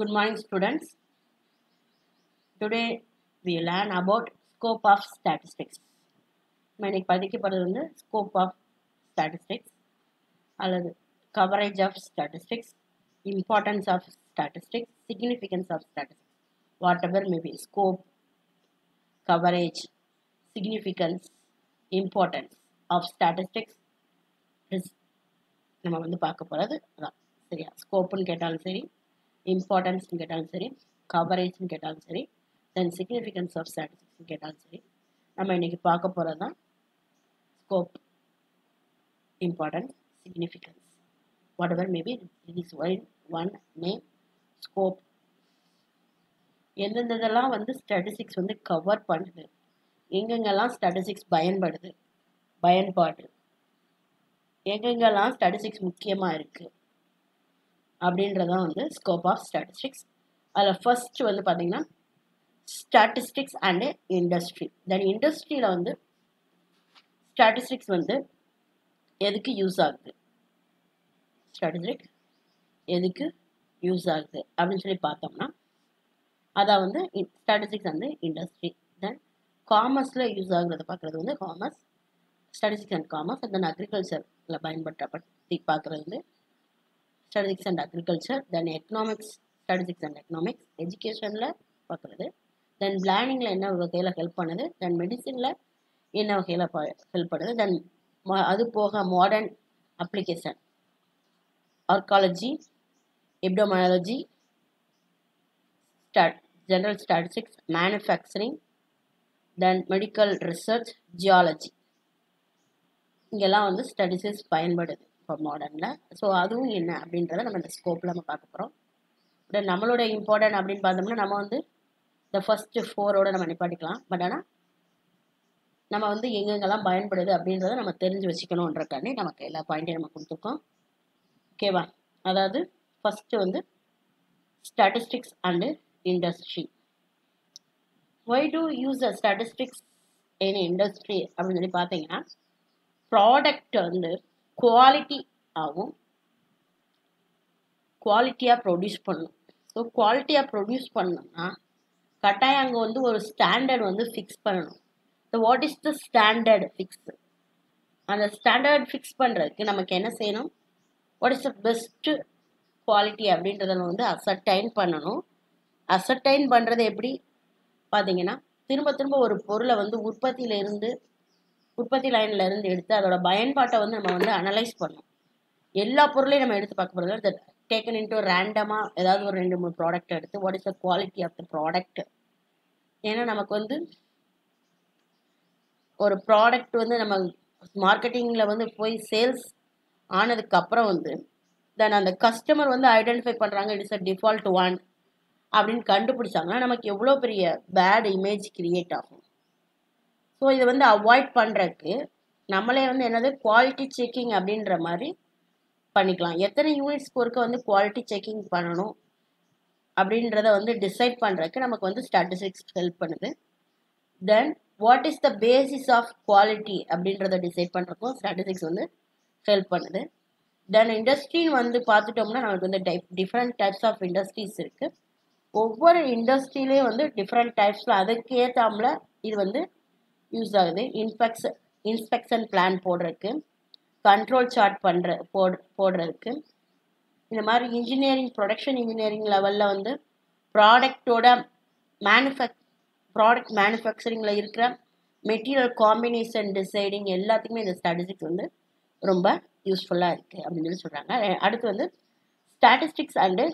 Good morning, students. Today we learn about scope of statistics. இன்னைக்கு படிக்க போறது வந்து scope of statistics அல்லது coverage of statistics, importance of statistics, significance of statistics. Whatever may be scope, coverage, significance, importance of statistics is நம்ம வந்து பார்க்க போறது அதான். சரியா? ஸ்கோப்னு கேட்டாலும் சரி, இம்பார்ட்டன்ஸ்னு கேட்டாலும் சரி, கவரேஜ்னு கேட்டாலும் சரி, தென் சிக்னிஃபிகன்ஸ் ஆஃப் ஸ்டாட்டிஸ்டிக்ஸ்னு கேட்டாலும் சரி, நம்ம இன்னைக்கு பார்க்க போகிறது தான் scope, importance, significance. Whatever maybe it is one name scope. எந்தெந்ததெல்லாம் வந்து ஸ்டாட்டிஸ்டிக்ஸ் வந்து கவர் பண்ணுது, எங்கெங்கெல்லாம் ஸ்டாட்டிஸ்டிக்ஸ் பயன்பாடு எங்கெங்கெல்லாம் ஸ்டாட்டிஸ்டிக்ஸ் முக்கியமாக இருக்குது அப்படின்றதான் வந்து ஸ்கோப் ஆஃப் ஸ்டாட்டிஸ்டிக்ஸ். அதில் ஃபர்ஸ்ட் வந்து பார்த்தீங்கன்னா ஸ்டாட்டிஸ்டிக்ஸ் அண்டு இண்டஸ்ட்ரி. தென் இண்டஸ்ட்ரியில் வந்து ஸ்டாட்டிஸ்டிக்ஸ் வந்து எதுக்கு யூஸ் ஆகுது, ஸ்டாட்டிஸ்டிக்ஸ் எதுக்கு யூஸ் ஆகுது அப்படின்னு சொல்லி பார்த்தோம்னா அதான் வந்து ஸ்டாட்டிஸ்டிக்ஸ் அண்டு இண்டஸ்ட்ரி. தென் காமர்ஸில் யூஸ் ஆகுறத பார்க்குறது வந்து commerce, statistics and commerce. Then அக்ரிகல்ச்சரில் பயன்படுத்தப்பட்டு பார்க்குறது வந்து statistics and agriculture. Then economics, statistics and economics. எஜுகேஷனில் பார்க்குறது. தென் பிளானிங்கில் என்ன வகையில் ஹெல்ப் பண்ணுது, தென் மெடிசினில் என்ன வகையில் ஹெல்ப் பண்ணுது. தென் அது போக modern application, archaeology, entomology, general statistics, manufacturing, then medical research, geology. இங்கெல்லாம் வந்து ஸ்டாட்டிஸ்டிக்ஸ் பயன்படுது இப்போ மாடர்னில். ஸோ அதுவும் என்ன அப்படின்றத நம்ம இந்த ஸ்கோப்பில் நம்ம பார்க்க போகிறோம். பட் நம்மளோட இம்பார்ட்டன்ட் அப்படின்னு பார்த்தோம்னா நம்ம வந்து இந்த ஃபர்ஸ்ட் 4ஓட நம்ம நிப்பாட்டிக்கலாம். பட் ஆனால் நம்ம வந்து எங்கெங்கெல்லாம் பயன்படுது அப்படின்றத நம்ம தெரிஞ்சு வச்சுக்கணுன்றக்காண்டி நமக்கு எல்லா பாயிண்ட்டையும் நம்ம கொடுத்துருக்கோம். ஓகேவா? அதாவது ஃபர்ஸ்ட் வந்து statistics and industry. Why to use the statistics in industry அப்படின்னு சொல்லி பார்த்தீங்கன்னா ப்ராடக்ட் வந்து குவாலிட்டியாக ப்ரொடியூஸ் பண்ணணும். ஸோ குவாலிட்டியாக ப்ரொடியூஸ் பண்ணோம்னா கட்டாயம் அங்கே வந்து ஒரு ஸ்டாண்டர்ட் வந்து ஃபிக்ஸ் பண்ணணும். So what is the standard fix? அந்த ஸ்டாண்டர்ட் ஃபிக்ஸ் பண்ணுறதுக்கு நமக்கு என்ன செய்யணும், what is the best quality அப்படின்றத வந்து அசர்டைன் பண்ணணும். அசர்டைன் பண்ணுறது எப்படி பார்த்தீங்கன்னா திரும்ப திரும்ப ஒரு பொருளை வந்து உற்பத்தி லைனில் இருந்து எடுத்து அதோட பயன்பாட்டை வந்து நம்ம வந்து அனலைஸ் பண்ணணும். எல்லா பொருளையும் நம்ம எடுத்து பார்க்க போகிறது டேக்கன் இன்ட்டு ரேண்டமாக ஏதாவது ஒரு 2-3 ப்ராடக்ட் எடுத்து what is the quality of the product. ஏன்னா நமக்கு வந்து ஒரு ப்ராடக்ட் வந்து நம்ம மார்க்கெட்டிங்கில் வந்து போய் சேல்ஸ் ஆனதுக்கப்புறம் வந்து தென் அந்த கஸ்டமர் வந்து ஐடென்டிஃபை பண்ணுறாங்க it is a default one அப்படின்னு கண்டுபிடிச்சாங்கன்னா நமக்கு எவ்வளோ பெரிய பேட் இமேஜ் கிரியேட் ஆகும். ஸோ இதை வந்து அவாய்ட் பண்ணுறதுக்கு நம்மளே வந்து என்னது குவாலிட்டி செக்கிங் அப்படின்ற மாதிரி பண்ணிக்கலாம். எத்தனை யூனிட் ஸ்கோருக்கு வந்து குவாலிட்டி செக்கிங் பண்ணணும் அப்படின்றத வந்து டிசைட் பண்ணுறதுக்கு நமக்கு வந்து ஸ்டாட்டிஸ்டிக்ஸ் ஹெல்ப் பண்ணுது. Then what is the basis of quality அப்படின்றத டிசைட் பண்ணுறதுக்கும் ஸ்டாட்டிஸ்டிக்ஸ் வந்து ஹெல்ப் பண்ணுது. தென் இண்டஸ்ட்ரின்னு வந்து பார்த்துட்டோம்னா நமக்கு வந்து டிஃப்ரெண்ட் டைப்ஸ் ஆஃப் இண்டஸ்ட்ரீஸ் இருக்குது. ஒவ்வொரு இண்டஸ்ட்ரியிலையும் வந்து டிஃப்ரெண்ட் டைப்ஸில் அதுக்கு ஏற்றாமல் இது வந்து யூஸ் ஆகுது. இன்ஸ்பெக்ஷன் பிளான் போடுறதுக்கு, கண்ட்ரோல் சார்ட் போடுறதுக்கு, இந்த மாதிரி இன்ஜினியரிங், ப்ரொடக்ஷன் இன்ஜினியரிங் லெவலில் வந்து ப்ராடக்ட் மேனுஃபேக்சரிங்கில் இருக்கிற மெட்டீரியல் காம்பினேஷன் டிசைடிங் எல்லாத்துக்குமே இந்த ஸ்டாட்டிஸ்டிக்ஸ் வந்து ரொம்ப யூஸ்ஃபுல்லாக இருக்குது அப்படின்னு சொல்லி சொல்கிறாங்க. அடுத்து வந்து ஸ்டாட்டிஸ்டிக்ஸ் அண்டு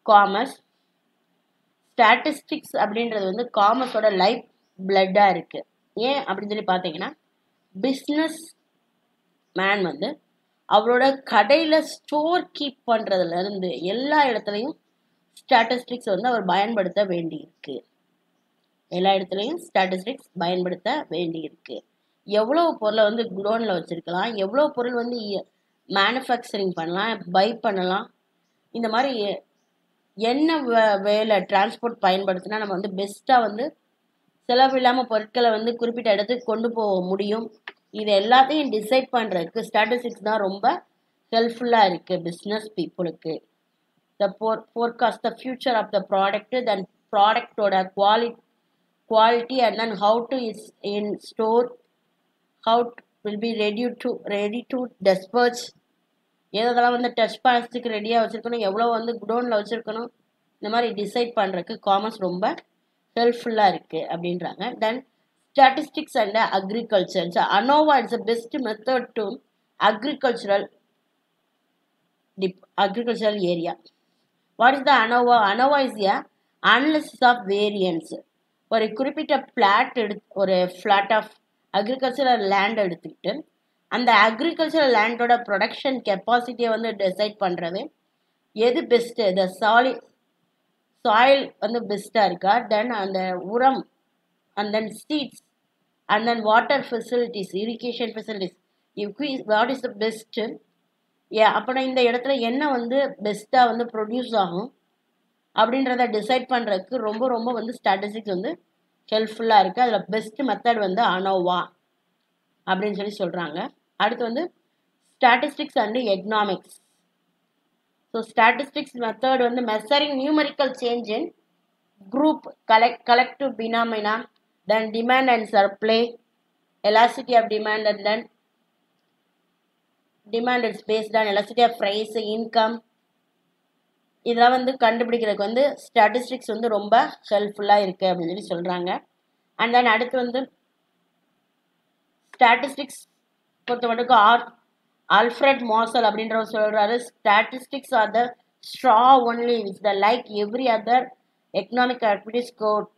காமர்ஸ். ஸ்டாட்டிஸ்டிக்ஸ் அப்படின்றது வந்து காமர்ஸோட லைஃப் பிளட்டாக இருக்குது. ஏன் அப்படின்னு சொல்லி பார்த்தீங்கன்னா பிஸ்னஸ் மேன் வந்து அவரோட கடையில் ஸ்டோர் கீப் பண்ணுறதுலேருந்து எல்லா இடத்துலையும் ஸ்டாட்டிஸ்டிக்ஸ் வந்து அவர் பயன்படுத்த வேண்டியிருக்கு. எவ்வளோ பொருளை வந்து குடோனில் வச்சுருக்கலாம், எவ்வளோ பொருள் வந்து மேனுஃபேக்சரிங் பண்ணலாம், பை பண்ணலாம், இந்த மாதிரி என்ன வேலை டிரான்ஸ்போர்ட் பயன்படுத்தினா நம்ம வந்து பெஸ்ட்டாக வந்து செலவு இல்லாமல் பொருட்களை வந்து குறிப்பிட்ட இடத்துக்கு கொண்டு போக முடியும். இது எல்லாத்தையும் டிசைட் பண்ணுறதுக்கு ஸ்டாட்டிஸ்டிக்ஸ் தான் ரொம்ப ஹெல்ப்ஃபுல்லாக இருக்குது பிஸ்னஸ் பீப்புளுக்கு. the forecast the future of the product, then product ஓட quality, and then how to is in store, how will be ready to dispatch, எதெல்லாம் வந்து டச் பண்ணுறதுக்கு ரெடியாக வச்சுருக்கணும், எவ்வளோ வந்து குடோனில் வச்சுருக்கணும், இந்த மாதிரி டிசைட் பண்ணுறதுக்கு காமர்ஸ் ரொம்ப ஹெல்ப்ஃபுல்லாக இருக்குது அப்படின்றாங்க. Then statistics and agriculture. ANOVA is the best method to agricultural area. What is the ANOVA? ANOVA is a analysis of variance. ஒரு குறிப்பிட்ட ஒரு ஃப்ளாட் ஆஃப் அக்ரிகல்ச்சரல் லேண்ட் எடுத்துக்கிட்டு அந்த அக்ரிகல்ச்சரல் லேண்டோட ப்ரொடக்ஷன் கெப்பாசிட்டியை வந்து டிசைட் பண்ணுறது, எது பெஸ்ட்டு, த சாயில் வந்து பெஸ்ட்டாக இருக்கா, தென் அந்த உரம், and then seeds, and then water facilities, irrigation facilities, what is the best, அப்படின்னா இந்த இடத்துல என்ன வந்து பெஸ்ட்டாக வந்து ப்ரொடியூஸ் ஆகும் அப்படின்றத டிசைட் பண்ணுறதுக்கு ரொம்ப ரொம்ப வந்து ஸ்டாட்டிஸ்டிக்ஸ் வந்து ஹெல்ப்ஃபுல்லாக இருக்குது. அதில் பெஸ்ட் மெத்தட் வந்து ANOVA அப்படின்னு சொல்கிறாங்க. அடுத்து வந்து statistics and economics. So statistics method வந்து measuring numerical change in group collective phenomena, then demand and supply, elasticity of demand, and then demand is based on elasticity of price, income. இதெல்லாம் வந்து கண்டுபிடிக்கிறதுக்கு வந்து statistics வந்து ரொம்ப ஹெல்ப்ஃபுல்லாக இருக்குது அப்படின்னு சொல்கிறாங்க. அண்ட் தென் அடுத்து வந்து ஸ்டாட்டிஸ்டிக்ஸ் பொறுத்த மட்டும் ஆல்ஃப்ரெட் மார்சல் அப்படின்றவர் சொல்கிறாரு, statistics are the straw only which the like every other economic activities got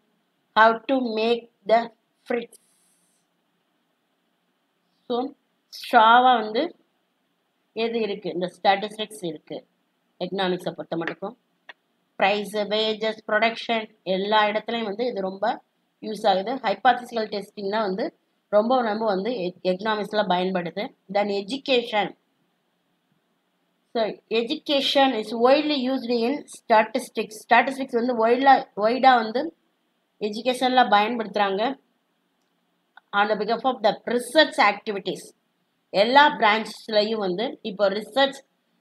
have to make the bricks. So ஸ்ட்ராவாக வந்து எது இருக்குது, இந்த ஸ்டாட்டிஸ்டிக்ஸ் இருக்குது எக்கனாமிக்ஸை பொறுத்த மட்டும். ப்ரைஸு, வேஜஸ், ப்ரொடக்ஷன் எல்லா இடத்துலையும் வந்து இது ரொம்ப யூஸ் ஆகுது. ஹைபாத்திசிக்கல் டெஸ்டிங் தான் வந்து ரொம்ப ரொம்ப வந்து எக்கனாமிக்ஸில் பயன்படுது. Then education. So education is widely used in statistics. Statistics வந்து ஒய்டாக வந்து எஜுகேஷனில் பயன்படுத்துகிறாங்க. On the because of the research activities. எல்லா பிரான்ச்ஸ்லையும் வந்து இப்போ ரிசர்ச்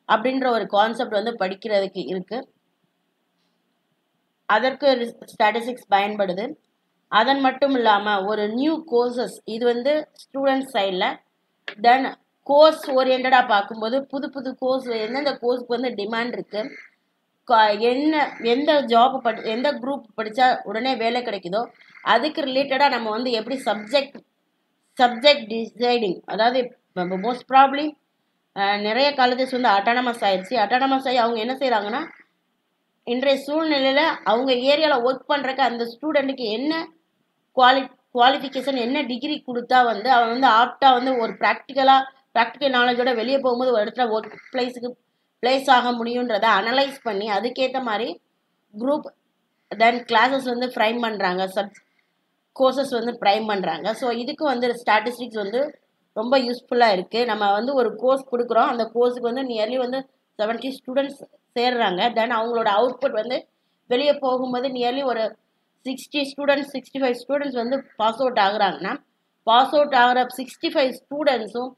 அப்படின்ற ஒரு கான்செப்ட் வந்து படிக்கிறதுக்கு இருக்குது. அதற்கு ஸ்டாட்டிஸ்டிக்ஸ் பயன்படுது. அதன் மட்டும் இல்லாமல் ஒரு நியூ கோர்சஸ், இது வந்து ஸ்டூடெண்ட் சைடில். தென் கோர்ஸ் ஓரியன்டாக பார்க்கும்போது புது புது கோர்ஸ், எந்தெந்த கோர்ஸுக்கு வந்து டிமாண்ட் இருக்குது, எந்த ஜாப் எந்த குரூப் படித்தா உடனே வேலை கிடைக்குதோ அதுக்கு ரிலேட்டடாக நம்ம வந்து எப்படி சப்ஜெக்ட் டிசைடிங், அதாவது மோஸ்ட் ப்ராப்ளி நிறைய காலேஜஸ் வந்து அட்டானமஸ் ஆயிடுச்சு. அட்டானமஸ் ஆகி அவங்க என்ன செய்கிறாங்கன்னா, இன்றைய சூழ்நிலையில் அவங்க ஏரியாவில் ஒர்க் பண்ணுறக்கு அந்த ஸ்டூடெண்ட்டுக்கு என்ன குவாலிஃபிகேஷன், என்ன டிகிரி கொடுத்தா வந்து அவன் வந்து ஆப்டாக வந்து ஒரு ப்ராக்டிக்கல் நாலேஜோட வெளியே போகும்போது ஒரு இடத்துல ஒர்க் பிளேஸ் ஆக முடியுன்றதை அனலைஸ் பண்ணி அதுக்கேற்ற மாதிரி குரூப் தென் கிளாஸஸ் வந்து ஃப்ரைம் பண்ணுறாங்க, கோர்சஸ் வந்து ஃப்ரைம் பண்ணுறாங்க. ஸோ இதுக்கு வந்து ஸ்டாட்டிஸ்டிக்ஸ் வந்து ரொம்ப யூஸ்ஃபுல்லாக இருக்குது. நம்ம வந்து ஒரு கோர்ஸ் கொடுக்குறோம், அந்த கோர்ஸுக்கு வந்து நியர்லி வந்து 70 ஸ்டூடெண்ட்ஸ் சேர்றாங்க. தென் அவங்களோட அவுட்புட் வந்து வெளியே போகும்போது நியர்லி ஒரு 60 ஸ்டூடெண்ட்ஸ் 65 ஸ்டூடெண்ட்ஸ் வந்து பாஸ் அவுட் ஆகுறாங்கன்னா, பாஸ் அவுட் ஆகிற 65 ஸ்டூடெண்ட்ஸும்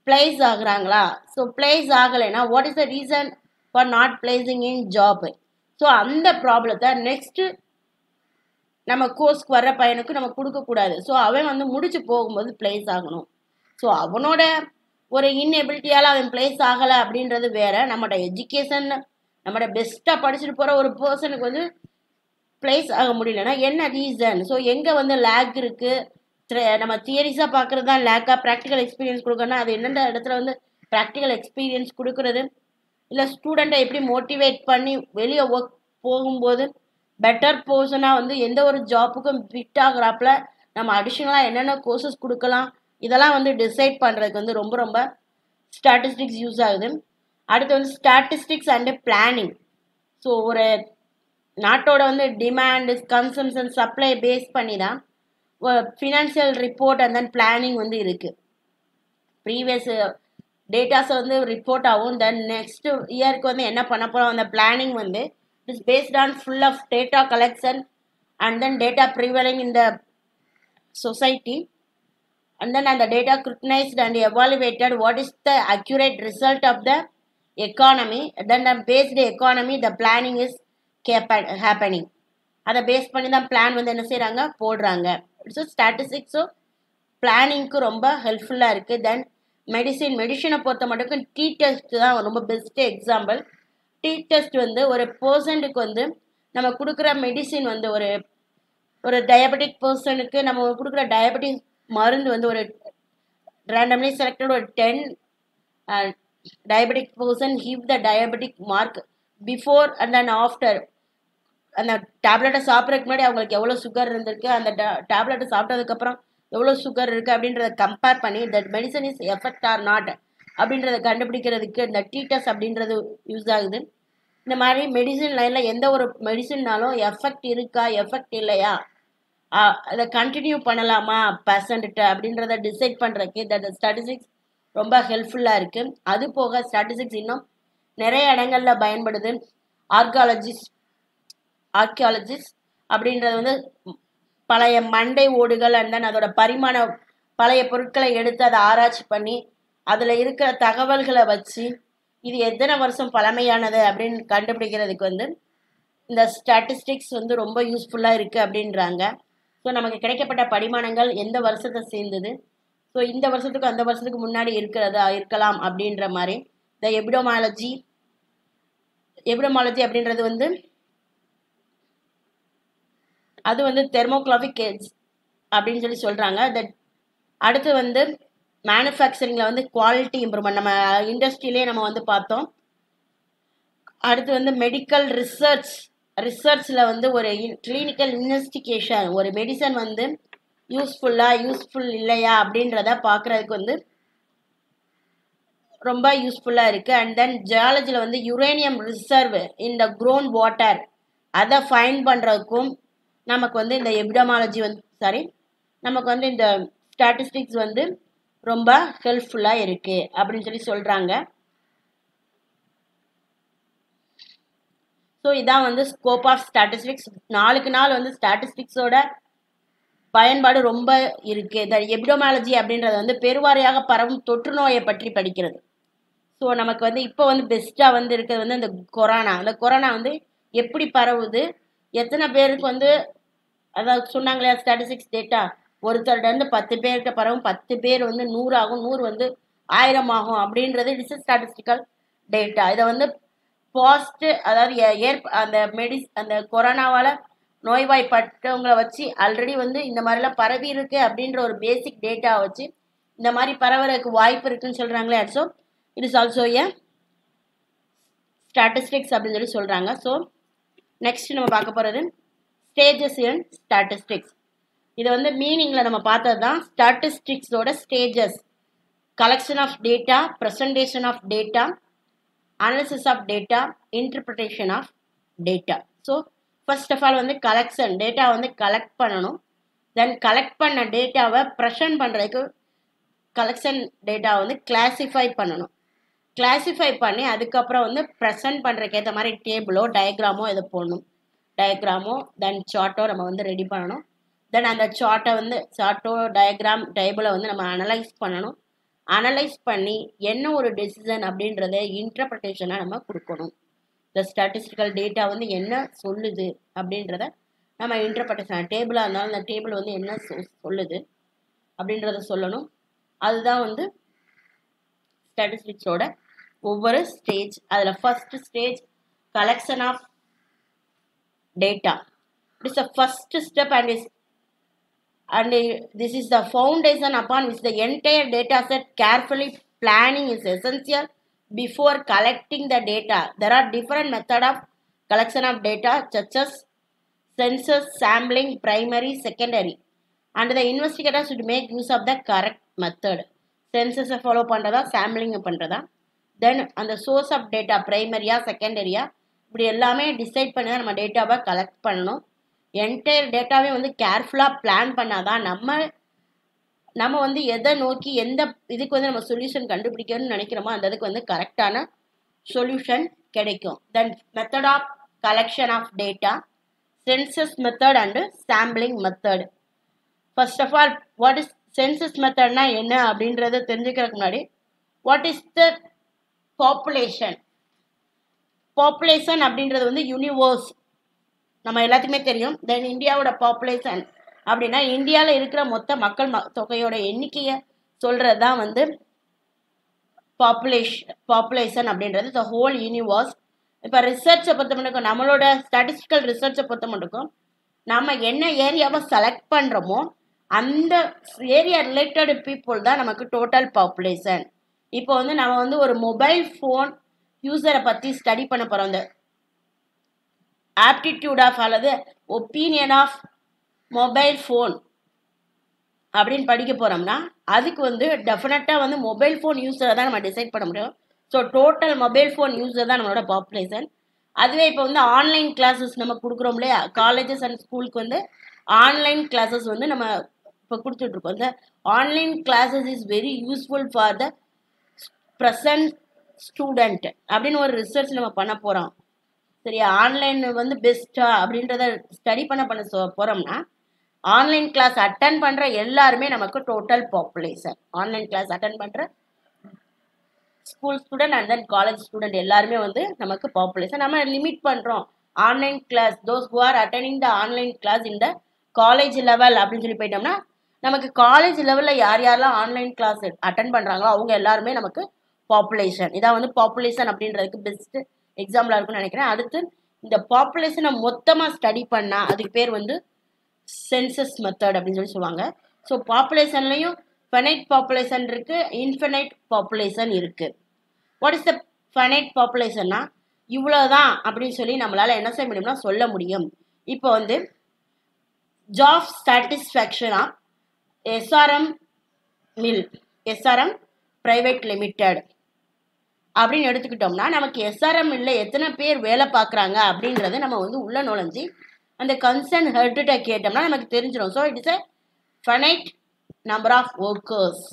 பிளேஸ் ஆகுறாங்களா? ஸோ பிளேஸ் ஆகலைன்னா what is the reason for not placing in job? So அந்த ப்ராப்ளத்தை நெக்ஸ்ட்டு நம்ம கோர்ஸ்க்கு வர்ற பையனுக்கு நம்ம கொடுக்கக்கூடாது. ஸோ அவன் வந்து முடிச்சு போகும்போது பிளேஸ் ஆகணும். ஸோ அவனோட ஒரு இன்எபிலிட்டியால் அவன் பிளேஸ் ஆகலை அப்படின்றது வேற. நம்மளோட எஜுகேஷன் நம்மளோட பெஸ்ட்டாக படிச்சுட்டு போகிற ஒரு பர்சனுக்கு வந்து பிளேஸ் ஆக முடியலன்னா என்ன ரீசன்? ஸோ எங்கே வந்து லேக் இருக்குது? நம்ம தியரிஸாக பார்க்குறது தான் லேக்காக, ப்ராக்டிக்கல் எக்ஸ்பீரியன்ஸ் கொடுக்கணும்னா அது எந்தெந்த இடத்துல வந்து ப்ராக்டிக்கல் எக்ஸ்பீரியன்ஸ் கொடுக்குறது, இல்லை ஸ்டூடெண்ட்டை எப்படி மோட்டிவேட் பண்ணி வெளியே ஒர்க் போகும்போது பெட்டர் பர்சனாக வந்து எந்த ஒரு ஜாப்புக்கும் ஃபிட் ஆகுறாப்புல நம்ம அடிஷ்னலாக என்னென்ன கோர்சஸ் கொடுக்கலாம், இதெல்லாம் வந்து டிசைட் பண்ணுறதுக்கு வந்து ரொம்ப ரொம்ப ஸ்டாட்டிஸ்டிக்ஸ் யூஸ் ஆகுது. அடுத்து வந்து ஸ்டாட்டிஸ்டிக்ஸ் அண்டு பிளானிங். ஸோ ஒரு நாட்டோட வந்து டிமாண்டு, கன்சம்ஷன், சப்ளை பேஸ் பண்ணி தான் financial report and then planning வந்து இருக்குது. ப்ரீவியஸ் டேட்டாஸை வந்து ரிப்போர்ட் ஆகும். தென் நெக்ஸ்ட் இயருக்கு வந்து என்ன பண்ண போகிறோம், அந்த பிளானிங் வந்து it's based on full of data collection and then data prevailing in the society and then the data scrutinized and evaluated what is the accurate result of the economy, then the based economy the planning is happening. அதை base பண்ணி தான் plan வந்து என்ன செய்கிறாங்க, போடுறாங்க. So ஸ்டாட்டிஸ்டிக்ஸும் பிளானிங்க்கு ரொம்ப ஹெல்ப்ஃபுல்லாக இருக்குது. தென் மெடிசனை பொறுத்த மட்டும் டி டெஸ்ட் தான் ரொம்ப பெஸ்ட்டு எக்ஸாம்பிள். டி டெஸ்ட் வந்து ஒரு பர்சனுக்கு வந்து நம்ம கொடுக்குற மெடிசின் வந்து ஒரு டயபெட்டிக் பர்சனுக்கு நம்ம கொடுக்குற டயபெட்டிக் மருந்து வந்து ஒரு randomly selected ஒரு 10 diabetic person give the diabetic mark before and then after. அந்த டேப்லெட்டை சாப்பிட்றதுக்கு முன்னாடி அவங்களுக்கு எவ்வளோ சுகர் இருந்திருக்கு, அந்த டேப்லெட்டை சாப்பிட்டதுக்கப்புறம் எவ்வளோ சுகர் இருக்குது அப்படின்றத கம்பேர் பண்ணி that medicine is effect or not அப்படின்றத கண்டுபிடிக்கிறதுக்கு இந்த டி டெஸ்ட் அப்படின்றது யூஸ் ஆகுது. இந்த மாதிரி மெடிசின் லைனில் எந்த ஒரு மெடிசின்னாலும் எஃபெக்ட் இருக்கா எஃபெக்ட் இல்லையா, அதை கண்டினியூ பண்ணலாமா பேஷண்ட்ட அப்படின்றத டிசைட் பண்ணுறதுக்கு இந்த ஸ்டாட்டிஸ்டிக்ஸ் ரொம்ப ஹெல்ப்ஃபுல்லாக இருக்குது. அது போக ஸ்டாட்டிஸ்டிக்ஸ் இன்னும் நிறைய இடங்களில் பயன்படுது. ஆர்கியாலஜிஸ்ட் அப்படின்றது வந்து பழைய மண்டை ஓடுகள் அண்ட் தென் அதோட பழைய பொருட்களை எடுத்து அதை ஆராய்ச்சி பண்ணி அதில் இருக்கிற தகவல்களை வச்சு இது எத்தனை வருஷம் பழமையானது அப்படின்னு கண்டுபிடிக்கிறதுக்கு வந்து இந்த ஸ்டாட்டிஸ்டிக்ஸ் வந்து ரொம்ப யூஸ்ஃபுல்லாக இருக்குது அப்படின்றாங்க. ஸோ நமக்கு கிடைக்கப்பட்ட படிமானங்கள் எந்த வருஷத்தை சேர்ந்தது, ஸோ இந்த வருஷத்துக்கு அந்த வருஷத்துக்கு முன்னாடி இருக்கலாம் அப்படின்ற மாதிரி. இந்த எபிடமாலஜி அப்படின்றது வந்து அது வந்து தெர்மோகிராஃபிக் ஏஜ் அப்படின்னு சொல்லி சொல்கிறாங்க. தட் அடுத்து வந்து மேனுஃபேக்சரிங்கில் வந்து குவாலிட்டி இம்ப்ரூவ்மெண்ட் நம்ம இண்டஸ்ட்ரியிலே நம்ம வந்து பார்த்தோம். அடுத்து வந்து மெடிக்கல் ரிசர்ச்சில் வந்து ஒரு கிளினிக்கல் இன்வெஸ்டிகேஷன், ஒரு மெடிசன் வந்து யூஸ்ஃபுல் இல்லையா அப்படின்றத பார்க்குறதுக்கு வந்து ரொம்ப யூஸ்ஃபுல்லாக இருக்குது. அண்ட் தென் ஜியாலஜியில் வந்து யுரேனியம் ரிசர்வ் இன் த க்ரௌண்ட் வாட்டர் அதை ஃபைண்ட் பண்ணுறதுக்கும் நமக்கு வந்து இந்த எபிடமாலஜி நமக்கு வந்து இந்த ஸ்டாட்டிஸ்டிக்ஸ் வந்து ரொம்ப ஹெல்ப்ஃபுல்லாக இருக்குது அப்படின்னு சொல்லி சொல்கிறாங்க. ஸோ இதான் வந்து ஸ்கோப் ஆஃப் ஸ்டாட்டிஸ்டிக்ஸ். நாளுக்கு நாள் வந்து ஸ்டாட்டிஸ்டிக்ஸோட பயன்பாடு ரொம்ப இருக்குது. இந்த எபிடமாலஜி அப்படின்றது வந்து பெருவாரியாக பரவும் தொற்று நோயை பற்றி படிக்கிறது. ஸோ நமக்கு வந்து இப்போ வந்து பெஸ்ட்டாக வந்து இருக்கிறது வந்து இந்த கொரோனா வந்து எப்படி பரவுது, எத்தனை பேருக்கு வந்து அதாவது சொன்னாங்களே ஸ்டாட்டிஸ்டிக்ஸ் டேட்டா ஒருத்தர்கிட்ட 10 பேர்கிட்ட பரவும், 10 பேர் வந்து 100 ஆகும், 100 வந்து 1000 ஆகும் அப்படின்றது இட்ஸ் ஸ்டாட்டிஸ்டிக்கல் டேட்டா. இதை வந்து அதாவது அந்த கொரோனாவால் நோய்வாய்ப்பட்டவங்களை வச்சு ஆல்ரெடி வந்து இந்த மாதிரிலாம் பரவி இருக்கு அப்படின்ற ஒரு பேசிக் டேட்டாவை வச்சு இந்த மாதிரி பரவறதுக்கு வாய்ப்பு இருக்குன்னு சொல்கிறாங்களே. So it is also A statistics அப்படின்னு சொல்லி சொல்கிறாங்க. ஸோ நெக்ஸ்ட் நம்ம பார்க்க போகிறது ஸ்டேஜஸ் இன் ஸ்டாட்டிஸ்டிக்ஸ். இதை வந்து மீனிங்கில் நம்ம பார்த்தது தான் ஸ்டாட்டிஸ்டிக்ஸோட stages: collection of data, presentation of data, analysis of data, interpretation of data. So first of all வந்து கலெக்ஷன் டேட்டா வந்து கலெக்ட் பண்ணணும். தென் கலெக்ட் பண்ண டேட்டாவை ப்ரெசன்ட் பண்ணுறதுக்கு கலெக்ஷன் டேட்டா வந்து கிளாஸிஃபை பண்ணணும். கிளாஸிஃபை பண்ணி அதுக்கப்புறம் வந்து ப்ரெசன்ட் பண்ணுறதுக்கு ஏற்ற மாதிரி டேபிளோ டயக்ராமோ இதை போடணும். டயக்ராமோ தென் சார்ட்டோ நம்ம வந்து ரெடி பண்ணணும். தென் அந்த சார்ட்டோ டயக்ராம் டேபிளை வந்து நம்ம அனலைஸ் பண்ணணும். அனலைஸ் பண்ணி என்ன ஒரு டெசிஷன் அப்படின்றத இன்டர்பிரிட்டேஷனாக நம்ம கொடுக்கணும். இந்த ஸ்டாட்டிஸ்டிக்கல் டேட்டா வந்து என்ன சொல்லுது அப்படின்றத நம்ம இன்டர்பிரிட்டேஷன் டேபிளாக இருந்தாலும் அந்த டேபிள் வந்து என்ன சொல்லுது அப்படின்றத சொல்லணும். அதுதான் வந்து ஸ்டாட்டிஸ்டிக்ஸோட ஒவ்வொரு ஸ்டேஜ். அதில் first stage collection of data. It is the first step and this is the foundation upon which the entire data set carefully planning is essential before collecting the data. There are different methods of collection of data such as census, sampling, primary, secondary, and the investigator should make use of the correct method. Census follow பண்றதா, sampling பண்றதா, then அந்த source of data primary secondary இப்படி எல்லாமே decide பண்ணி தான் நம்ம டேட்டாவை collect பண்ணணும். என்டையர் டேட்டாவே வந்து கேர்ஃபுல்லாக பிளான் பண்ணாதான் நம்ம வந்து எதை நோக்கி எந்த இதுக்கு வந்து நம்ம சொல்யூஷன் கண்டுபிடிக்கணும்னு நினைக்கிறோமோ அந்த இதுக்கு வந்து கரெக்டான சொல்யூஷன் கிடைக்கும். Then method of collection of data, census method and sampling method. First of all what is census மெத்தட்னா என்ன அப்படின்றத தெரிஞ்சுக்கிறதுக்கு முன்னாடி what is the population population அப்படின்றது வந்து யூனிவர்ஸ், நம்ம எல்லாத்துக்குமே தெரியும். தென் இந்தியாவோட பாப்புலேஷன் அப்படின்னா இந்தியாவில் இருக்கிற மொத்த மக்கள் தொகையோட எண்ணிக்கையை சொல்கிறது தான் வந்து பாப்புலேஷன் அப்படின்றது த ஹோல் யூனிவர்ஸ். இப்போ ரிசர்ச்சை பொறுத்த மட்டும், நம்மளோட ஸ்டாட்டிஸ்டிக்கல் ரிசர்ச்சை பொறுத்த மட்டும் நம்ம என்ன ஏரியாவை செலக்ட் பண்ணுறோமோ அந்த ஏரியா ரிலேட்டட் பீப்புள் தான் நமக்கு டோட்டல் பாப்புலேஷன். இப்போ வந்து நம்ம வந்து ஒரு மொபைல் ஃபோன் யூஸரை பற்றி ஸ்டடி பண்ண போகிறோம். அந்த ஆப்டிடியூட் ஆஃப் அல்லது ஒப்பீனியன் ஆஃப் மொபைல் ஃபோன் அப்படின்னு படிக்க போகிறோம்னா அதுக்கு வந்து டெஃபினட்டாக வந்து மொபைல் ஃபோன் யூஸரை தான் நம்ம டிசைட் பண்ண முடியும். So total mobile phone user தான் நம்மளோட பாப்புலேஷன். அதுவே இப்போ வந்து ஆன்லைன் கிளாஸஸ் நம்ம கொடுக்குறோம் இல்லையா, காலேஜஸ் அண்ட் ஸ்கூலுக்கு வந்து ஆன்லைன் கிளாஸஸ் வந்து நம்ம இப்போ கொடுத்துட்ருக்கோம். இந்த online classes is very useful for the present student அப்படின்னு ஒரு ரிசர்ச் நம்ம பண்ண போகிறோம். சரியா, ஆன்லைன் வந்து பெஸ்ட்டா அப்படின்றத ஸ்டடி பண்ண போகிறோம்னா ஆன்லைன் கிளாஸ் அட்டன் பண்ணுற எல்லாருமே நமக்கு total population. Online class attend பண்ணுற school student and then college student எல்லாருமே வந்து நமக்கு பாப்புலேஷன். நம்ம லிமிட் பண்ணுறோம் online class those who are attending the online class இந்த காலேஜ் லெவல் அப்படின்னு சொல்லி போயிட்டோம்னா நமக்கு காலேஜ் லெவலில் யார் யாரெல்லாம் ஆன்லைன் கிளாஸ் அட்டன் பண்ணுறாங்களோ அவங்க எல்லாருமே நமக்கு பாப்புலேஷன். இதான் வந்து பாப்புலேஷன் அப்படின்றதுக்கு பெஸ்ட்டு எக்ஸாம்பிளாக இருக்குன்னு நினைக்கிறேன். அடுத்து இந்த பாப்புலேஷனை மொத்தமாக ஸ்டடி பண்ணால் அதுக்கு பேர் வந்து சென்சஸ் மெத்தட் அப்படின்னு சொல்லி சொல்லுவாங்க. ஸோ பாப்புலேஷன்லையும் ஃபைனைட் பாப்புலேஷன் இருக்குது, இன்ஃபைனைட் பாப்புலேஷன் இருக்குது. வாட் இஸ் த ஃபைனைட் பாப்புலேஷன்னா இவ்வளோதான் அப்படின்னு சொல்லி நம்மளால் என்ன செய்ய முடியும்னா சொல்ல முடியும். இப்போ வந்து ஜாப் சாட்டிஸ்ஃபேக்ஷனா SRM mill, SRM private limited அப்படின்னு எடுத்துக்கிட்டோம்னா நமக்கு எஸ்ஆர்எம் மில்ல எத்தனை பேர் வேலை பார்க்குறாங்க அப்படின்றத நம்ம வந்து உள்ள நுழைஞ்சி அந்த கன்சர்ன் ஹெர்ட்ட கேட்டோம்னா நமக்கு தெரிஞ்சிடும். So it is a finite number of workers.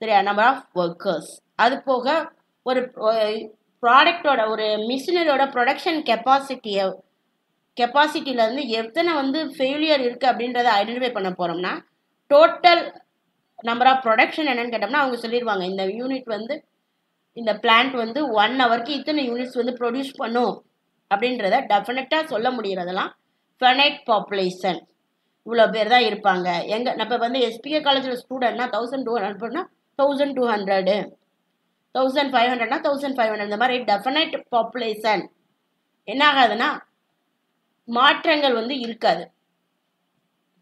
சரியா, நம்பர் ஆஃப் ஒர்க்கர்ஸ். அது போக ஒரு ப்ராடக்டோட ஒரு மிஷினரியோட ப்ரொடக்ஷன் கெப்பாசிட்டியிலேருந்து எத்தனை வந்து ஃபெயிலியர் இருக்குது அப்படின்றத ஐடென்டிஃபை பண்ண போகிறோம்னா டோட்டல் நம்பர் ஆஃப் ப்ரொடக்ஷன் என்னன்னு கேட்டோம்னா அவங்க சொல்லிடுவாங்க இந்த யூனிட் வந்து இந்த பிளான்ட் வந்து 1 ஹவருக்கு இத்தனை யூனிட்ஸ் வந்து ப்ரொடியூஸ் பண்ணும் அப்படின்றத டெஃபினட்டாக சொல்ல முடிகிறதெல்லாம் ஃபைனைட் பாப்புலேஷன். இவ்வளோ பேர் தான் இருப்பாங்க. நம்ம வந்து எஸ்பிகே காலேஜில் ஸ்டூடெண்ட்னா 1200 போனால் 1200, 1500னா 1500, இந்த மாதிரி டெஃபினைட் பாப்புலேஷன் என்ன ஆகாதுன்னா மாற்றங்கள் வந்து இருக்காது.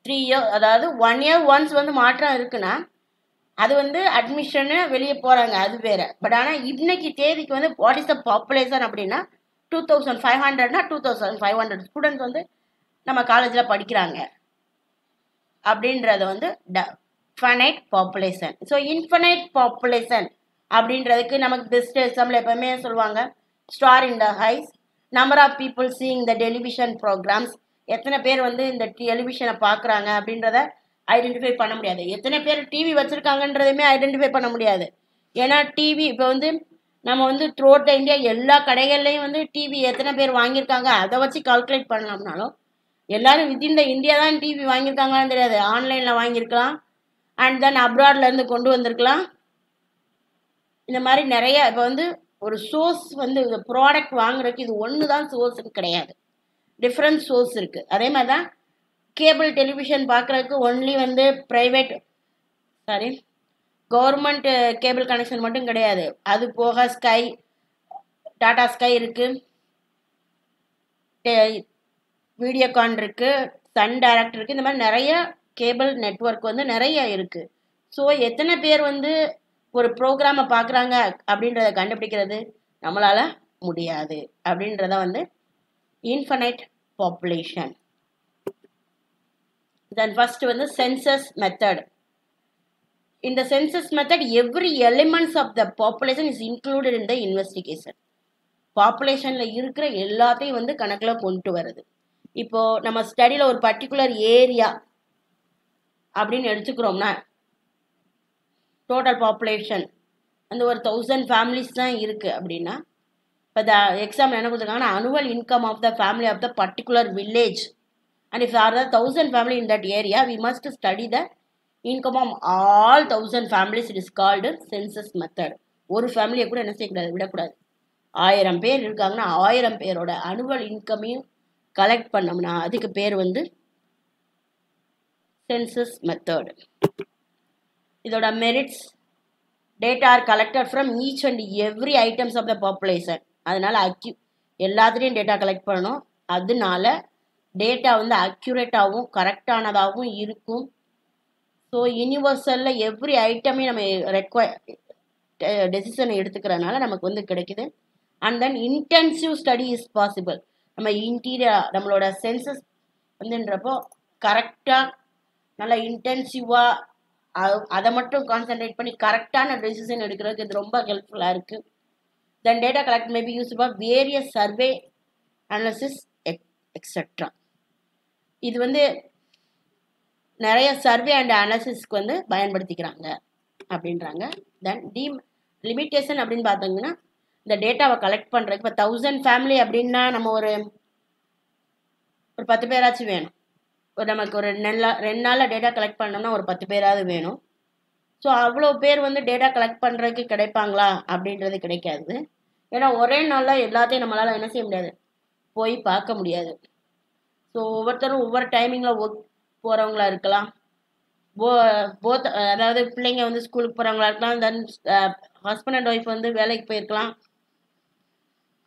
3 இயர் அதாவது 1 இயர் ஒன்ஸ் வந்து மாற்றம் இருக்குன்னா அது வந்து அட்மிஷனு வெளியே போகிறாங்க அது வேறு. பட் ஆனால் இன்னைக்கு தேதிக்கு வந்து வாட் இஸ் த பாப்புலேஷன் அப்படின்னா 2500னா 2500 ஸ்டூடெண்ட்ஸ் வந்து நம்ம காலேஜில் படிக்கிறாங்க அப்படின்றத வந்து finite population. So infinite population அப்படின்றதுக்கு நமக்கு பெஸ்ட் எக்ஸாம்பிள் எப்பவுமே சொல்லுவாங்க ஸ்டார் இன் த ஹைஸ், number of people seeing the television programmes, எத்தனை பேர் வந்து இந்த டெலிவிஷனை பார்க்குறாங்க அப்படின்றத ஐடென்டிஃபை பண்ண முடியாது. எத்தனை பேர் டிவி வச்சுருக்காங்கன்றதையுமே ஐடென்டிஃபை பண்ண முடியாது. ஏன்னா டிவி இப்போ வந்து நம்ம வந்து த்ரூ அவுட் த இந்தியா எல்லா கடைகள்லையும் வந்து டிவி எத்தனை பேர் வாங்கியிருக்காங்க அதை வச்சு கால்குலேட் பண்ணலாம்னாலும் எல்லாரும் வித்தின் த இந்தியா தான் டிவி வாங்கியிருக்காங்களான்னு தெரியாது. ஆன்லைனில் வாங்கியிருக்கலாம் அண்ட் தென் அப்ராட்லேருந்து கொண்டு வந்திருக்கலாம். இந்த மாதிரி நிறைய இப்போ வந்து ஒரு சோர்ஸ் வந்து இந்த ப்ராடக்ட் வாங்குறதுக்கு இது ஒன்று தான் சோர்ஸுக்கு கிடையாது, டிஃப்ரெண்ட் சோர்ஸ் இருக்குது. அதே மாதிரி தான் கேபிள் டெலிவிஷன் பார்க்குறதுக்கு ஒன்லி வந்து கவர்மெண்ட் கேபிள் கனெக்ஷன் மட்டும் கிடையாது. அது போக ஸ்கை, டாடா ஸ்கை இருக்குது, வீடியோகான் இருக்குது, சன் டைரக்ட் இருக்குது. இந்த மாதிரி நிறைய கேபிள் நெட்வொர்க் வந்து நிறைய இருக்குது. ஸோ எத்தனை பேர் வந்து ஒரு ப்ரோக்ராமை பார்க்குறாங்க அப்படின்றத கண்டுபிடிக்கிறது நம்மளால் முடியாது அப்படின்றத வந்து இன்ஃபைனைட் பாப்புலேஷன். தென் ஃபர்ஸ்ட் வந்து சென்சஸ் மெத்தட். இந்த census method every elements of the population is included in the investigation. பாப்புலேஷனில் இருக்கிற எல்லாத்தையும் வந்து கணக்கில் கொண்டு வருது. இப்போது நம்ம ஸ்டடியில் ஒரு பர்டிகுலர் ஏரியா அப்படின்னு எடுத்துக்கிறோம்னா டோட்டல் பாப்புலேஷன் அந்த ஒரு 1000 ஃபேமிலிஸ் தான் இருக்குது அப்படின்னா இப்போ த எக்ஸாம்பிள் என்ன கொடுத்துருக்காங்கன்னா annual income of the family of the particular village and if are the 1000 family in that area we must study the income of all 1000 families. It is called census method. ஒரு ஃபேமிலியை கூட என்ன செய்யக்கூடாது, விடக்கூடாது. 1000 பேர் இருக்காங்கன்னா 1000 பேரோட அனுவல் இன்கமையும் கலெக்ட் பண்ணோம்னா அதுக்கு பேர் வந்து சென்சஸ் மெத்தட். இதோட merits, data are collected from each and every items of the population. அதனால எல்லாத்துலேயும் டேட்டா கலெக்ட் பண்ணணும். அதனால டேட்டா வந்து அக்யூரேட்டாகவும் கரெக்டானதாகவும் இருக்கும். ஸோ யூனிவர்சலில் எவ்ரி ஐட்டமே நம்ம டெசிஷன் எடுத்துக்கிறதுனால நமக்கு வந்து கிடைக்குது. And then intensive study is possible. நம்ம நம்மளோட சென்சஸ் வந்துன்றப்போ கரெக்டாக நல்லா இன்டென்சிவாக அதை மட்டும் கான்சென்ட்ரேட் பண்ணி கரெக்டான டெசிஷன் எடுக்கிறதுக்கு இது ரொம்ப ஹெல்ப்ஃபுல்லாக இருக்குது. Then data collect may be used for various survey analysis etcetera. இது வந்து நிறைய சர்வே அண்ட் அனாலிசிஸ்க்கு வந்து பயன்படுத்திக்கிறாங்க அப்படின்றாங்க. தென் லிமிட்டேஷன் அப்படின்னு பார்த்தீங்கன்னா இந்த டேட்டாவை கலெக்ட் பண்ணுறதுக்கு இப்போ 1000 ஃபேமிலி அப்படின்னா நம்ம ஒரு 10 பேராச்சும் வேணும். நமக்கு ஒரு 2 நாளில் டேட்டா கலெக்ட் பண்ணோம்னா ஒரு 10 பேராவது வேணும். ஸோ அவ்வளோ பேர் வந்து டேட்டா கலெக்ட் பண்ணுறதுக்கு கிடைப்பாங்களா அப்படின்றது கிடைக்காது. ஏன்னா ஒரே நாளில் எல்லாத்தையும் நம்மளால் என்ன செய்ய முடியாது, போய் பார்க்க முடியாது. ஸோ ஒவ்வொருத்தரும் ஒவ்வொரு டைமிங்கில் ஒர்க் போகிறவங்களா இருக்கலாம். அதாவது பிள்ளைங்க வந்து ஸ்கூலுக்கு போகிறவங்களா இருக்கலாம். தென் ஹஸ்பண்ட் அண்ட் ஒய்ஃப் வந்து வேலைக்கு போயிருக்கலாம்.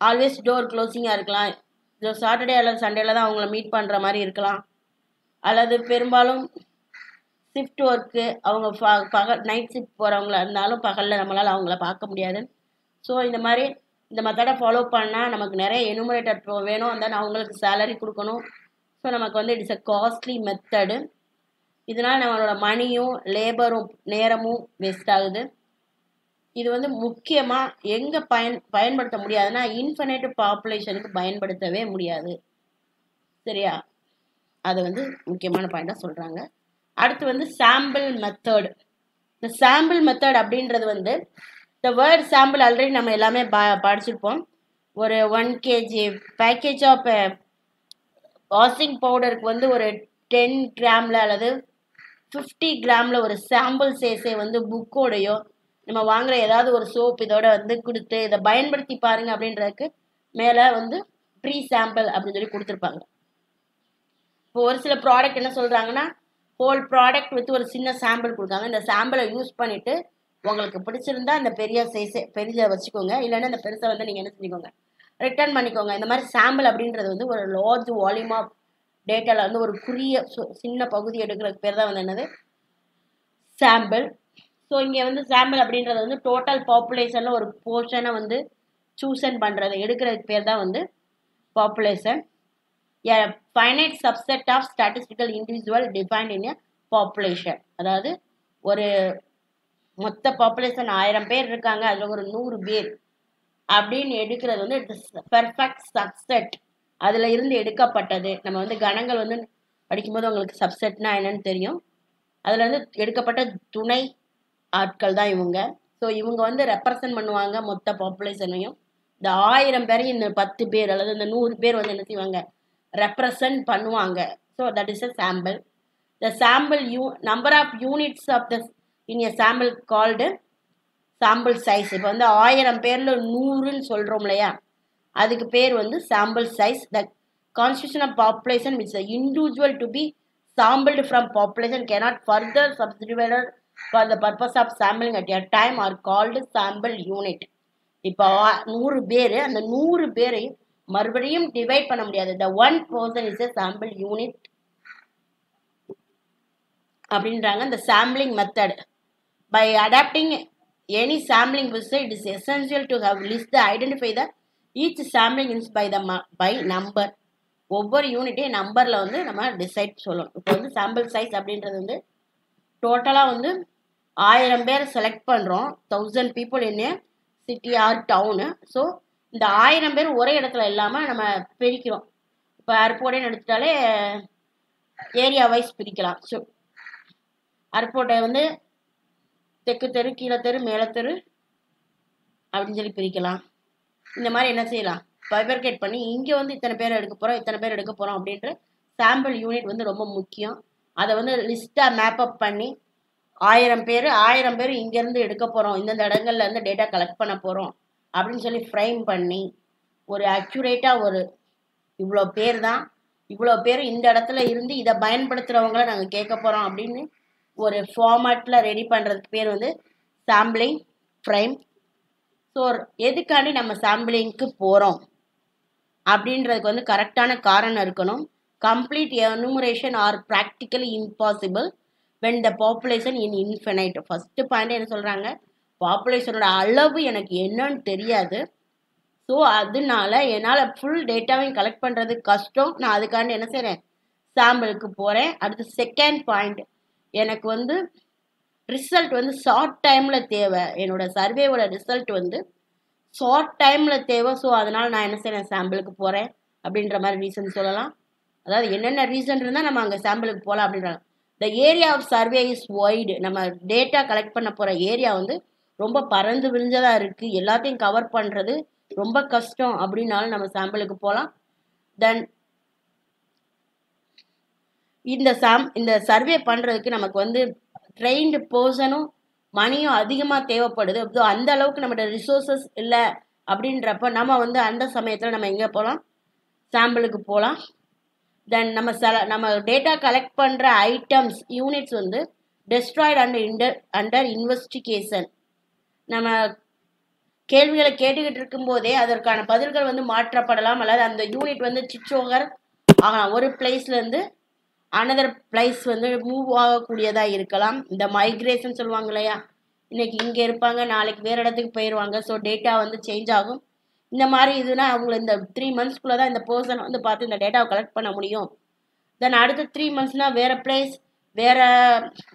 ஆல்வேஸ் டோர் க்ளோசிங்காக இருக்கலாம். சாட்டர்டே அல்லது சண்டேல தான் அவங்கள மீட் பண்ணுற மாதிரி இருக்கலாம். அல்லது பெரும்பாலும் ஷிஃப்ட் ஒர்க்கு, அவங்க பகல் நைட் ஷிஃப்ட் போகிறவங்களா இருந்தாலும் பகலில் நம்மளால் அவங்கள பார்க்க முடியாது. ஸோ இந்த மெத்தடை ஃபாலோ பண்ணால் நமக்கு நிறைய எனுமரேட்டர் வேணும். அந்த அவங்களுக்கு சேலரி கொடுக்கணும். ஸோ நமக்கு வந்து இட்ஸ் அ காஸ்ட்லி மெத்தடு. இதனால் நம்மளோட மணியும் லேபரும் நேரமும் வேஸ்ட் ஆகுது. இது வந்து முக்கியமாக எங்கே பயன்படுத்த முடியாதுன்னா இன்ஃபினைட் பாப்புலேஷனுக்கு பயன்படுத்தவே முடியாது. சரியா? அது வந்து முக்கியமான பாயிண்டாக சொல்கிறாங்க. அடுத்து வந்து சாம்பிள் மெத்தட். இந்த சாம்பிள் மெத்தட் அப்படின்றது வந்து இந்த வேர்ட் சாம்பிள் ஆல்ரெடி நம்ம எல்லாமே படிச்சிருப்போம். ஒரு 1 kg பேக்கேஜ் ஆஃப் வாஷிங் பவுடருக்கு வந்து ஒரு 10 கிராமில் அல்லது 50 கிராமில் ஒரு சாம்பிள் சைஸை வந்து புக்கோடையோ நம்ம வாங்குகிற ஏதாவது ஒரு சோப் இதோட வந்து கொடுத்து இதை பயன்படுத்தி பாருங்க அப்படின்றதுக்கு மேலே வந்து ப்ரீ சாம்பிள் அப்படின்னு சொல்லி கொடுத்துருப்பாங்க. இப்போ ஒரு சில ப்ராடக்ட் என்ன சொல்கிறாங்கன்னா ஹோல் ப்ராடக்ட் வித் ஒரு சின்ன சாம்பிள் கொடுக்காங்க. இந்த சாம்பிளை யூஸ் பண்ணிவிட்டு உங்களுக்கு பிடிச்சிருந்தா அந்த பெரிய சைஸை பெரிய வச்சுக்கோங்க, இல்லைன்னா இந்த பெருசை வந்து நீங்கள் என்ன செஞ்சுக்கோங்க, ரிட்டர்ன் பண்ணிக்கோங்க. இந்த மாதிரி சாம்பிள் அப்படின்றது வந்து ஒரு லார்ஜ் வால்யூம் ஆஃப் டேட்டாவில் வந்து ஒரு சின்ன பகுதி எடுக்கிறதுக்கு பேர் தான் வந்து என்னது, சாம்பிள். ஸோ இங்கே வந்து சாம்பிள் அப்படின்றது வந்து டோட்டல் பாப்புலேஷனில் ஒரு போர்ஷனை வந்து சூசன் பண்ணுறது எடுக்கிறதுக்கு பேர் தான் வந்து population. A finite subset of statistical individual defined in a population. அதாவது ஒரு மொத்த பாப்புலேஷன் 1000 பேர் இருக்காங்க, அதில் ஒரு 100 பேர் அப்படின்னு எடுக்கிறது வந்து பெர்ஃபெக்ட் சப்செட். அதில் இருந்து எடுக்கப்பட்டது. நம்ம வந்து கணங்கள் வந்து படிக்கும்போது உங்களுக்கு சப்செட்னா என்னன்னு தெரியும். அதில் வந்து எடுக்கப்பட்ட துணை ஆட்கள் தான் இவங்க. ஸோ இவங்க வந்து ரெப்ரசன்ட் பண்ணுவாங்க மொத்த பாப்புலேஷனையும். இந்த 1000 பேரையும் இந்த 10 பேர் அல்லது இந்த 100 பேர் வந்து என்ன செய்வாங்க, represent பண்ணுவாங்க. So that is a sample. The sample number of units of the in a sample called sample size. இப்போ வந்து 1000 பேர்ல 100ன்னு சொல்றோம் இல்லையா, அதுக்கு பேர் வந்து sample size. The constitution of population which the individual to be sampled from population cannot further subdivided for the purpose of sampling at a time are called sample unit. இப்போ 100 பேர், அந்த 100 பேரையும் மறுபடியும் டிவைட் பண்ண முடியாது. The one person is a sample unit அப்படின்றாங்க. இந்த sampling method by adapting any sampling procedure it is essential to have list the identify the each sampling is by number. ஒவ்வொரு யூனிட்டையும் நம்பரில் வந்து நம்ம டிசைட் சொல்லணும். இப்போ வந்து சாம்பிள் சைஸ் அப்படின்றது வந்து டோட்டலாக வந்து 1000 பேர் செலக்ட் பண்ணுறோம், 1000 people in a city or town. So இந்த 1000 பேர் ஒரே இடத்துல இல்லாமல் நம்ம பிரிக்கிறோம். இப்போ ஏர்போர்ட்டேன்னு எடுத்துட்டாலே ஏரியா வைஸ் பிரிக்கலாம். ஸோ ஏர்போர்ட்டை வந்து தெற்கு தெரு, கீழே தெரு, மேலே தெரு அப்படின்னு சொல்லி பிரிக்கலாம். இந்த மாதிரி என்ன செய்யலாம், பைபர்கேட் பண்ணி இங்கே வந்து இத்தனை பேர் எடுக்க போகிறோம், இத்தனை பேர் எடுக்க போகிறோம் அப்படின்ற சாம்பிள் யூனிட் வந்து ரொம்ப முக்கியம். அதை வந்து லிஸ்ட்டாக மேப்அப் பண்ணி 1000 பேர் இங்கேருந்து எடுக்க போகிறோம், இந்தந்த இடங்கள்ல இருந்து டேட்டா கலெக்ட் பண்ண போகிறோம் அப்படின்னு சொல்லி ஃப்ரேம் பண்ணி ஒரு அக்யூரேட்டாக ஒரு இவ்வளோ பேர் தான், இவ்வளோ பேர் இந்த இடத்துல இருந்து இதை பயன்படுத்துகிறவங்கள நாங்கள் கேட்க போகிறோம் அப்படின்னு ஒரு ஃபார்மேட்டில் ரெடி பண்ணுறதுக்கு பேர் வந்து சாம்பிளிங் ஃப்ரேம். ஸோ எதுக்காண்டி நம்ம சாம்பிளிங்க்கு போகிறோம் அப்படின்றதுக்கு வந்து கரெக்டான காரணம் இருக்கணும். Complete enumeration are practically impossible when the population in infinite. First point என்ன சொல்கிறாங்க, பாப்புலேஷனோட அளவு எனக்கு என்னன்னு தெரியாது. ஸோ அதனால என்னால் ஃபுல் டேட்டாவையும் கலெக்ட் பண்ணுறது கஷ்டம். நான் அதுக்காண்டி என்ன செய்கிறேன், சாம்பிளுக்கு போகிறேன். அடுத்து செகண்ட் பாயிண்ட், எனக்கு வந்து ரிசல்ட் வந்து ஷார்ட் டைமில் தேவை. என்னோடய சர்வேவோட ரிசல்ட் வந்து ஷார்ட் டைமில் தேவை. ஸோ அதனால் நான் என்ன செய்கிறேன், சாம்பிளுக்கு போகிறேன் அப்படின்ற மாதிரி ரீசன் சொல்லலாம். அதாவது என்னென்ன ரீசன் இருந்தால் நம்ம அங்கே சாம்பிளுக்கு போகலாம் அப்படின்றாங்க. The area of survey is wide. நம்ம டேட்டா கலெக்ட் பண்ண போகிற ஏரியா வந்து ரொம்ப பறந்து விரிஞ்சதாக இருக்குது, எல்லாத்தையும் கவர் பண்ணுறது ரொம்ப கஷ்டம் அப்படின்னாலும் நம்ம சாம்பிளுக்கு போகலாம். தென் இந்த சர்வே பண்ணுறதுக்கு நமக்கு வந்து ட்ரெயின்டு பர்சனும் மணியும் அதிகமாக தேவைப்படுது. அந்த அளவுக்கு நம்மளோட ரிசோர்ஸஸ் இல்லை அப்படின்றப்ப நம்ம வந்து அந்த சமயத்தில் நம்ம எங்கே போகலாம், சாம்பிளுக்கு போகலாம். தென் நம்ம டேட்டா கலெக்ட் பண்ணுற ஐட்டம்ஸ் யூனிட்ஸ் வந்து டெஸ்ட்ராய்டு அண்டர் இன்வெஸ்டிகேஷன். நம்ம கேள்விகளை கேட்டுக்கிட்டு இருக்கும்போதே அதற்கான பதில்கள் வந்து மாற்றப்படலாம், அல்லது அந்த யூனிட் வந்து சிச்சோகர் ஆகலாம், ஒரு பிளேஸ்லேருந்து அனதர் பிளேஸ் வந்து மூவ் ஆகக்கூடியதாக இருக்கலாம். இந்த மைக்ரேஷன் சொல்லுவாங்க இல்லையா, இன்னைக்கு இங்கே இருப்பாங்க, நாளைக்கு வேறு இடத்துக்கு போயிடுவாங்க. ஸோ டேட்டா வந்து சேஞ்ச் ஆகும். இந்த மாதிரி இதுனா அவங்கள இந்த 3 monthsக்குள்ளே தான் இந்த பர்சன் வந்து பார்த்து இந்த டேட்டாவை கலெக்ட் பண்ண முடியும். தென் அடுத்த 3 monthsனால் வேறு பிளேஸ்,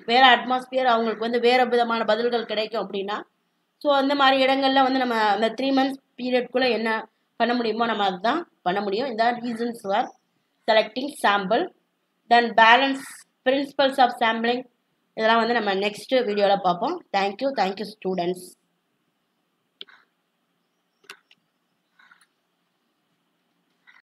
வேறு அட்மாஸ்பியர், அவங்களுக்கு வந்து வேறு விதமான பதில்கள் கிடைக்கும் அப்படின்னா, ஸோ அந்த மாதிரி இடங்களில் வந்து நம்ம அந்த 3 months பீரியட்குள்ளே என்ன பண்ண முடியுமோ நம்ம அதுதான் பண்ண முடியும். இதான் reasons for selecting sample. Then balance principles of sampling, இதெல்லாம் வந்து நம்ம நெக்ஸ்ட் வீடியோவில் பார்ப்போம். Thank you students.